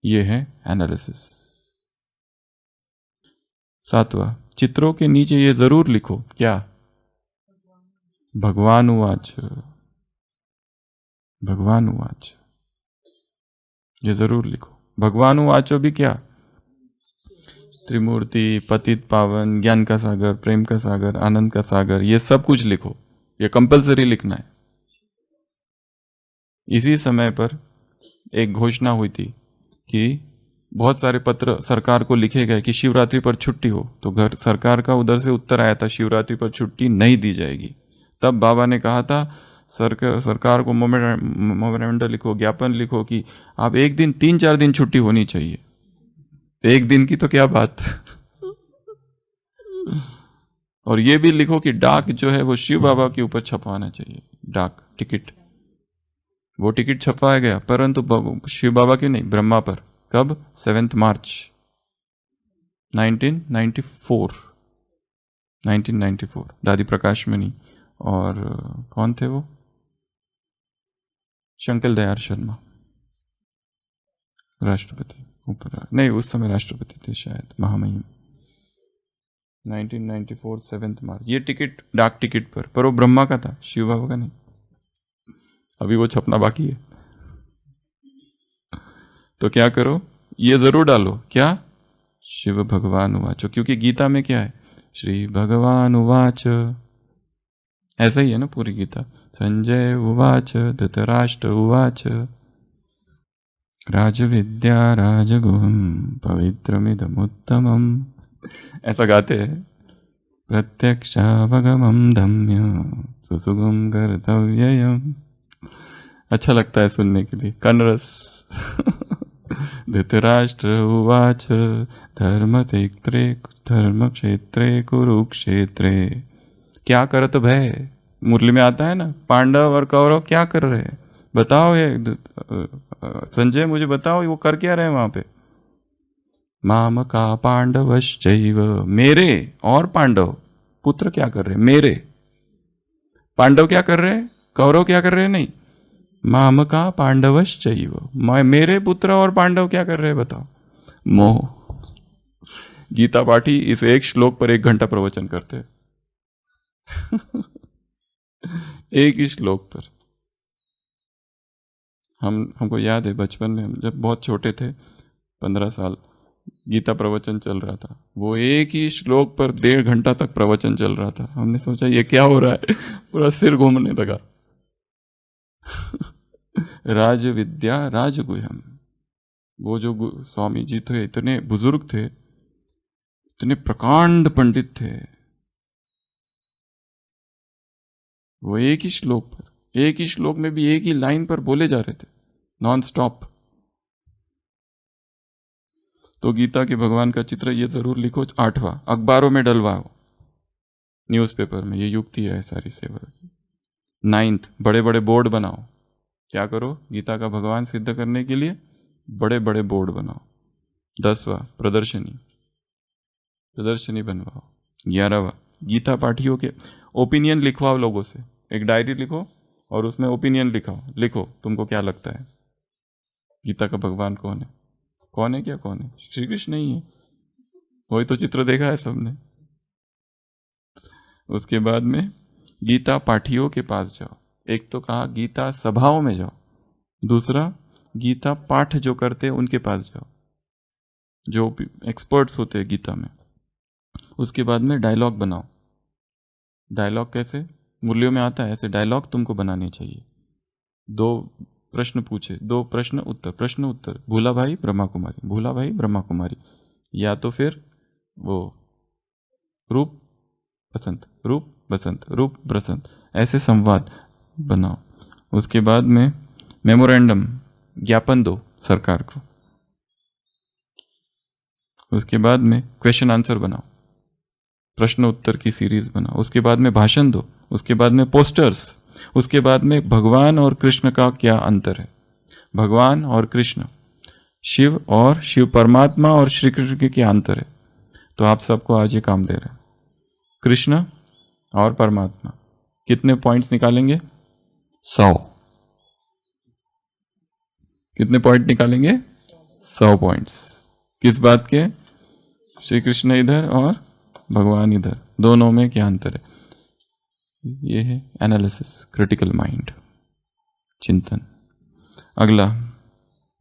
यह है एनालिसिस। सातवां, चित्रों के नीचे ये जरूर लिखो, क्या? भगवान उवाच, भगवान उवाच, ये जरूर लिखो। भगवान उवाचो भी क्या? त्रिमूर्ति, पतित पावन, ज्ञान का सागर, प्रेम का सागर, आनंद का सागर, ये सब कुछ लिखो। ये कंपलसरी लिखना है। इसी समय पर एक घोषणा हुई थी कि बहुत सारे पत्र सरकार को लिखे गए कि शिवरात्रि पर छुट्टी हो, तो सरकार का उधर से उत्तर आया था शिवरात्रि पर छुट्टी नहीं दी जाएगी। तब बाबा ने कहा था सरकार को मोमेंडम लिखो, ज्ञापन लिखो कि आप एक दिन 3-4 दिन छुट्टी होनी चाहिए। एक दिन की तो क्या बात। और ये भी लिखो कि डाक जो है वो शिव बाबा के ऊपर छपवाना चाहिए, डाक टिकट। वो टिकट छपवाया गया, परंतु शिव बाबा के नहीं, ब्रह्मा पर। कब? 7 मार्च 1994। दादी प्रकाश मणि और कौन थे वो? शंकर दयाल शर्मा राष्ट्रपति, ऊपर नहीं, उस समय राष्ट्रपति थे शायद, महामहिम। 1994 7 मार्च। ये टिकट डाक टिकट पर वो ब्रह्मा का था, शिव बाबा का नहीं। अभी वो छपना बाकी है। तो क्या करो, ये जरूर डालो, क्या, शिव भगवान उवाच, क्योंकि गीता में क्या है, श्री भगवान उवाच, ऐसा ही है ना पूरी गीता। संजय उवाच धृतराष्ट्र उवाच राजविद्या राजगुहम पवित्रमिदमुत्तमम्, ऐसा गाते हैं। प्रत्यक्षावगमं धम्य सुसुगम कर्तव्ययम्, अच्छा लगता है सुनने के लिए, कनरस। धृतराष्ट्र उवाच धर्मक्षेत्रे कुरुक्षेत्रे, क्या करत भय, मुरली में आता है ना, पांडव और कौरव क्या कर रहे हैं बताओ, ये संजय मुझे बताओ वो कर क्या रहे हैं वहां पे। माम का पांडवश्चैव, मेरे और पांडव पुत्र क्या कर रहे हैं, मेरे पांडव क्या कर रहे हैं, कौरव क्या कर रहे हैं, नहीं, माम का पांडवश्चैव, मेरे पुत्र और पांडव क्या कर रहे हैं बताओ। मोह। गीता पाठी इस एक श्लोक पर 1 घंटा प्रवचन करते हैं। एक ही श्लोक पर। हमको याद है बचपन में, हम जब बहुत छोटे थे, 15 साल, गीता प्रवचन चल रहा था, वो एक ही श्लोक पर 1.5 घंटा तक प्रवचन चल रहा था। हमने सोचा ये क्या हो रहा है, पूरा सिर घूमने लगा। राज विद्या राजगुह्यम, वो जो स्वामी जी थे, इतने बुजुर्ग थे, इतने प्रकांड पंडित थे, वो एक ही श्लोक पर, एक ही श्लोक में भी एक ही लाइन पर बोले जा रहे थे, नॉन स्टॉप। तो गीता के भगवान का चित्र ये जरूर लिखो, 8वां, अखबारों में डलवाओ, न्यूज़पेपर में, ये युक्ति है सारी सेवा की। 9th, बड़े बड़े बोर्ड बनाओ, क्या करो, गीता का भगवान सिद्ध करने के लिए बड़े बड़े बोर्ड बनाओ। 10वां, प्रदर्शनी बनवाओ। 11वां, गीता पाठियों के ओपिनियन लिखवाओ, लोगों से एक डायरी लिखो और उसमें ओपिनियन लिखो तुमको क्या लगता है गीता का भगवान कौन है, कौन है, क्या कौन है, श्री कृष्ण नहीं है, वही तो चित्र देखा है सबने। उसके बाद में गीता पाठियों के पास जाओ, एक तो कहा गीता सभाओं में जाओ, दूसरा गीता पाठ जो करते हैं उनके पास जाओ, जो एक्सपर्ट्स होते हैं गीता में। उसके बाद में डायलॉग बनाओ। डायलॉग कैसे, मुरलियों में आता है, ऐसे डायलॉग तुमको बनाने चाहिए। 2 प्रश्न पूछे, 2 प्रश्न उत्तर, भूला भाई ब्रह्मा कुमारी, या तो फिर वो रूप बसंत, ऐसे संवाद बनाओ। उसके बाद में मेमोरेंडम, ज्ञापन दो सरकार को। उसके बाद में क्वेश्चन आंसर बनाओ, प्रश्न उत्तर की सीरीज बनाओ। उसके बाद में भाषण दो, उसके बाद में पोस्टर्स, उसके बाद में भगवान और कृष्ण का क्या अंतर है, भगवान और कृष्ण, शिव परमात्मा और श्री कृष्ण के क्या अंतर है। तो आप सबको आज ये काम दे रहे हैं, कृष्ण और परमात्मा, कितने पॉइंट्स निकालेंगे, 100। कितने पॉइंट निकालेंगे, 100 पॉइंट्स। किस बात के, श्री कृष्ण इधर और भगवान इधर, दोनों में क्या अंतर है। ये है एनालिसिस, क्रिटिकल माइंड, चिंतन। अगला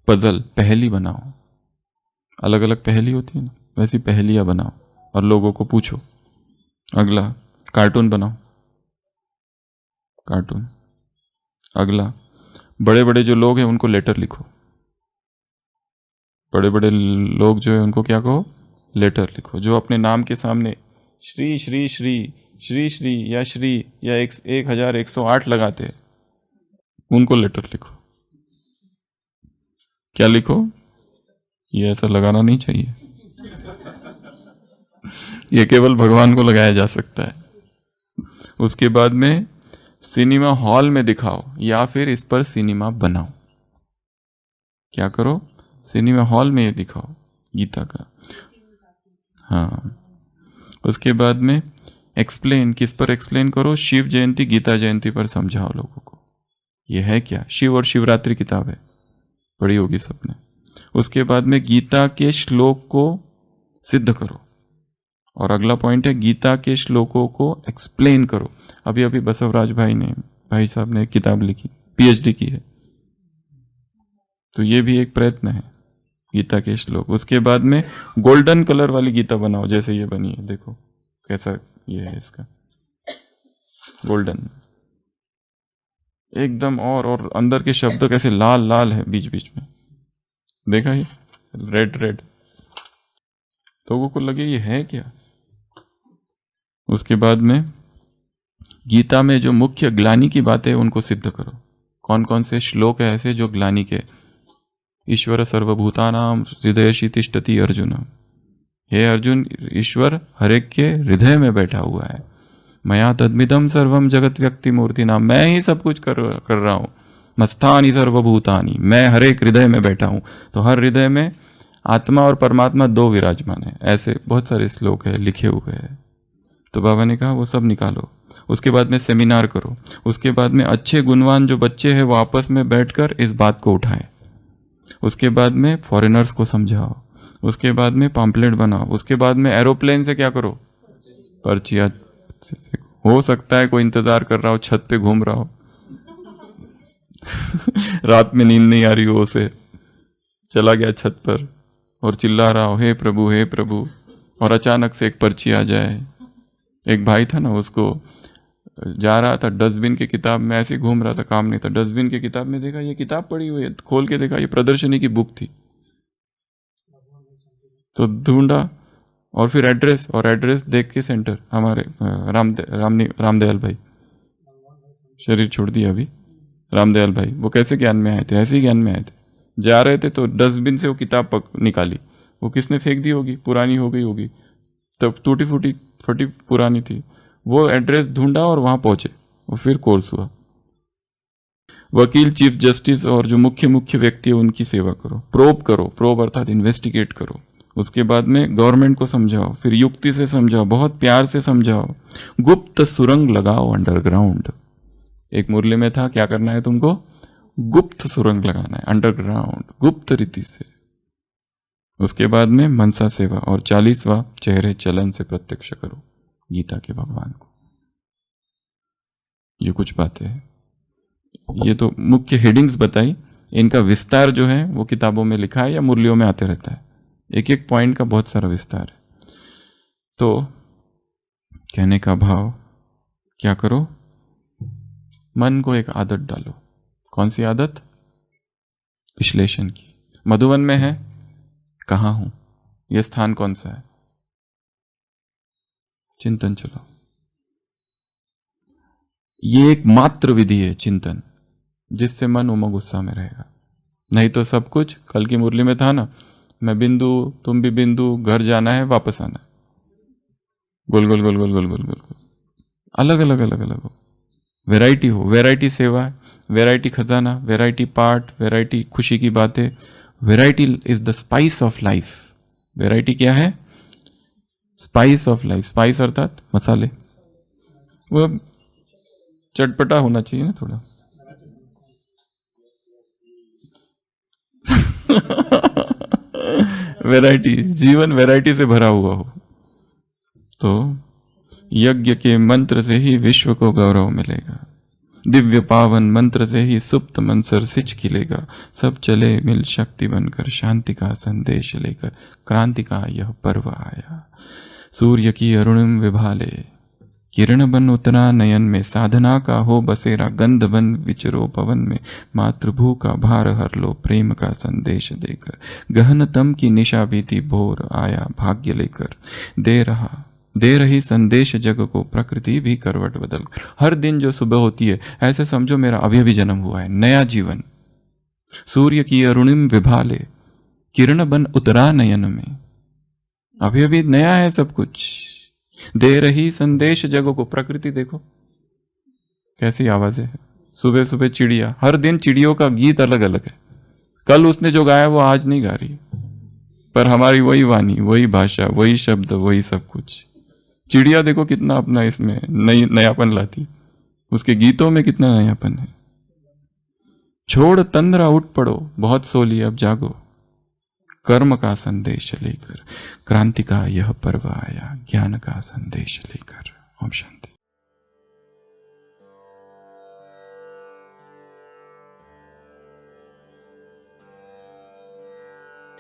पजल, पहेली बनाओ, अलग अलग पहेली होती है ना, वैसी पहेलियां बनाओ और लोगों को पूछो। अगला कार्टून बनाओ, कार्टून। अगला बड़े बड़े जो लोग हैं उनको लेटर लिखो, बड़े बड़े लोग जो है उनको क्या कहो, लेटर लिखो। जो अपने नाम के सामने श्री श्री श्री श्री श्री या श्री या 1108 लगाते हैं, उनको लेटर लिखो। क्या लिखो, ये ऐसा लगाना नहीं चाहिए, ये केवल भगवान को लगाया जा सकता है। उसके बाद में सिनेमा हॉल में दिखाओ या फिर इस पर सिनेमा बनाओ। क्या करो, सिनेमा हॉल में ये दिखाओ गीता का। हाँ, उसके बाद में एक्सप्लेन, किस पर एक्सप्लेन करो, शिव जयंती गीता जयंती पर समझाओ लोगों को ये है क्या, शिव और शिवरात्रि किताब है, पढ़ी होगी सबने। उसके बाद में गीता के श्लोक को सिद्ध करो, और अगला पॉइंट है गीता के श्लोकों को एक्सप्लेन करो। अभी अभी बसवराज भाई साहब ने एक किताब लिखी, PhD की है, तो ये भी एक प्रयत्न है गीता के श्लोक। उसके बाद में गोल्डन कलर वाली गीता बनाओ, जैसे ये बनी है, देखो कैसा ये है इसका, गोल्डन एकदम। और अंदर के शब्द कैसे लाल लाल है बीच बीच में, देखा ये रेड रेड, लोगों को लगे ये है क्या। उसके बाद में गीता में जो मुख्य ग्लानि की बातें उनको सिद्ध करो। कौन कौन से श्लोक है ऐसे जो ग्लानि के। ईश्वर सर्वभूतानां हृदयेषु तिष्ठति अर्जुन, हे अर्जुन ईश्वर हर एक के हृदय में बैठा हुआ है। मया तद्मिदं सर्वम जगत व्यक्ति मूर्ति नाम, मैं ही सब कुछ कर रहा हूँ। मत्स्थानि सर्वभूतानि, मैं हर एक हृदय में बैठा हूँ। तो हर हृदय में आत्मा और परमात्मा दो विराजमान है। ऐसे बहुत सारे श्लोक है लिखे हुए हैं। तो बाबा ने कहा वो सब निकालो। उसके बाद में सेमिनार करो। उसके बाद में अच्छे गुणवान जो बच्चे हैं वो आपस में बैठकर इस बात को उठाएं। उसके बाद में फॉरेनर्स को समझाओ। उसके बाद में पम्पलेट बनाओ। उसके बाद में एरोप्लेन से क्या करो, पर्चियां। हो सकता है कोई इंतजार कर रहा हो, छत पे घूम रहा हो रात में नींद नहीं आ रही हो, उसे चला गया छत पर और चिल्ला रहा हो हे प्रभु हे प्रभु, और अचानक से एक पर्ची आ जाए। एक भाई था ना, उसको जा रहा था डस्टबिन की किताब में, ऐसे घूम रहा था, काम नहीं था, डस्टबिन की किताब में देखा ये किताब पड़ी हुई है, खोल के देखा ये प्रदर्शनी की बुक थी। तो ढूंढा और फिर एड्रेस, और एड्रेस देख के सेंटर हमारे रामदयाल भाई, शरीर छोड़ दिया अभी, रामदयाल भाई, वो कैसे ज्ञान में आए थे, ऐसे ही ज्ञान में आए थे। जा रहे थे तो डस्टबिन से वो किताब निकाली, वो किसने फेंक दी होगी, पुरानी हो गई होगी, तब टूटी फूटी फटी पुरानी थी। वो एड्रेस ढूंढा और वहां पहुंचे और फिर कोर्स हुआ। वकील, चीफ जस्टिस और जो मुख्य मुख्य व्यक्ति है उनकी सेवा करो, प्रोब अर्थात इन्वेस्टिगेट करो। उसके बाद में गवर्नमेंट को समझाओ, फिर युक्ति से समझाओ, बहुत प्यार से समझाओ। गुप्त सुरंग लगाओ अंडरग्राउंड। एक मुरली में था क्या करना है तुमको, गुप्त सुरंग लगाना है अंडरग्राउंड, गुप्त रीति से। उसके बाद में मनसा सेवा और 40वां चेहरे चलन से प्रत्यक्ष करो गीता के भगवान को। ये कुछ बातें हैं, ये तो मुख्य हेडिंग्स बताई। इनका विस्तार जो है वो किताबों में लिखा है या मुरलियों में आते रहता है। एक एक पॉइंट का बहुत सारा विस्तार है। तो कहने का भाव, क्या करो, मन को एक आदत डालो। कौन सी आदत, विश्लेषण की। मधुवन में है, कहाँ हूं, यह स्थान कौन सा है, चिंतन चलो। ये एक मात्र विधि है चिंतन, जिससे मन उमंग उत्साह में रहेगा। नहीं तो सब कुछ, कल की मुरली में था ना, मैं बिंदु तुम भी बिंदु, घर जाना है वापस आना है, गोल गोल गोल गोल गोल गोल गोल गोल, अलग अलग अलग अलग हो। वैरायटी हो, वैरायटी सेवा, वैरायटी खजाना, वैरायटी पार्ट, वैरायटी खुशी की बातें। Variety is the spice of life. Variety क्या है, स्पाइस ऑफ लाइफ। स्पाइस अर्थात मसाले, वो चटपटा होना चाहिए ना थोड़ा वैरायटी, जीवन वैरायटी से भरा हुआ हो। तो यज्ञ के मंत्र से ही विश्व को गौरव मिलेगा, दिव्य पावन मंत्र से ही सुप्त मन सरसिच खिलेगा। सब चले मिल शक्ति बनकर, शांति का संदेश लेकर, क्रांति का यह पर्व आया। सूर्य की अरुणिम विभाले, किरण बन उतरा नयन में, साधना का हो बसेरा, गंध बन विचरो पवन में। मातृभू का भार हर लो, प्रेम का संदेश देकर, गहनतम की निशा बीती भोर, आया भाग्य लेकर। दे रही संदेश जग को, प्रकृति भी करवट बदल। हर दिन जो सुबह होती है ऐसे समझो मेरा अभी अभी जन्म हुआ है, नया जीवन। सूर्य की अरुणिम विभाले, किरण बन उतरा नयन में, अभी अभी नया है सब कुछ। दे रही संदेश जगों को, प्रकृति देखो कैसी आवाजें है। सुबह सुबह चिड़िया, हर दिन चिड़ियों का गीत अलग अलग है। कल उसने जो गाया वो आज नहीं गा रही, पर हमारी वही वाणी, वही भाषा, वही शब्द, वही सब कुछ। चिड़िया देखो कितना अपना इसमें नयापन लाती, उसके गीतों में कितना नयापन है। छोड़ तंद्रा उठ पड़ो, बहुत सो लिया अब जागो, कर्म का संदेश लेकर, क्रांति का यह पर्व आया, ज्ञान का संदेश लेकर। ओम शांति।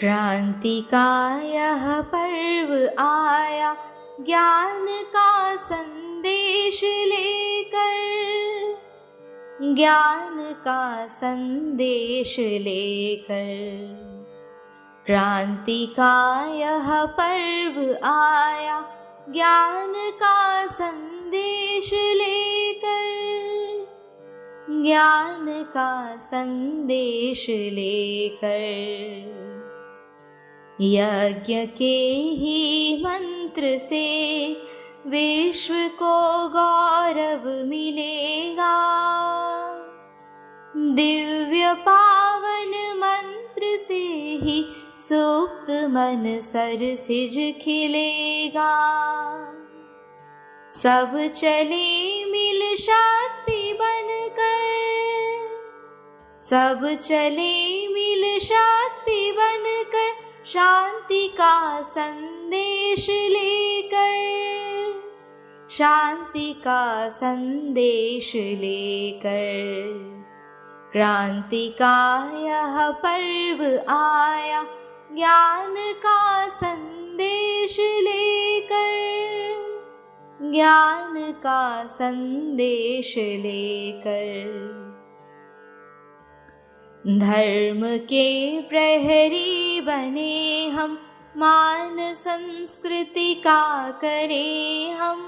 क्रांति का यह पर्व आया ज्ञान का संदेश लेकर, ज्ञान का संदेश लेकर। क्रांति का यह पर्व आया ज्ञान का संदेश लेकर, ज्ञान का संदेश लेकर। यज्ञ के ही मंत्र से विश्व को गौरव मिलेगा, दिव्य पावन मंत्र से ही सुप्त मन सरसिज खिलेगा। सब चले मिल शक्ति बनकर, सब चले मिल शक्ति बनकर, शांति का संदेश लेकर, शांति का संदेश लेकर। क्रांति का यह पर्व आया ज्ञान का संदेश लेकर, ज्ञान का संदेश लेकर। धर्म के प्रहरी बने हम, मान संस्कृति का करें हम,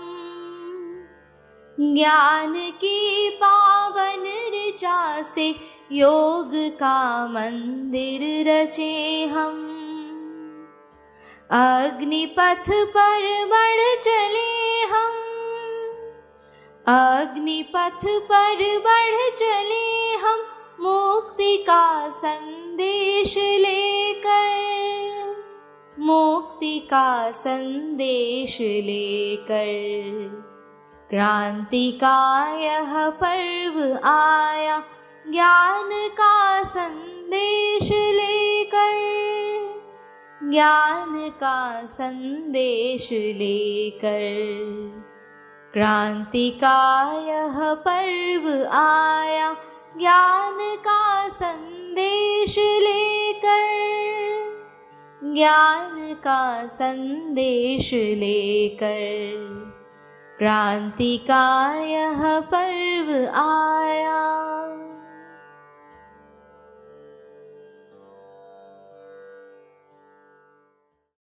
ज्ञान की पावन ऋचा से योग का मंदिर रचे हम। अग्निपथ पर बढ़ चले हम, अग्निपथ पर बढ़ चले हम, मुक्ति का संदेश लेकर, मुक्ति का संदेश लेकर। क्रांति का यह पर्व आया ज्ञान का संदेश लेकर, ज्ञान का संदेश लेकर। क्रांति का यह पर्व आया ज्ञान का संदेश लेकर, ज्ञान का संदेश लेकर। क्रांति का यह पर्व आया।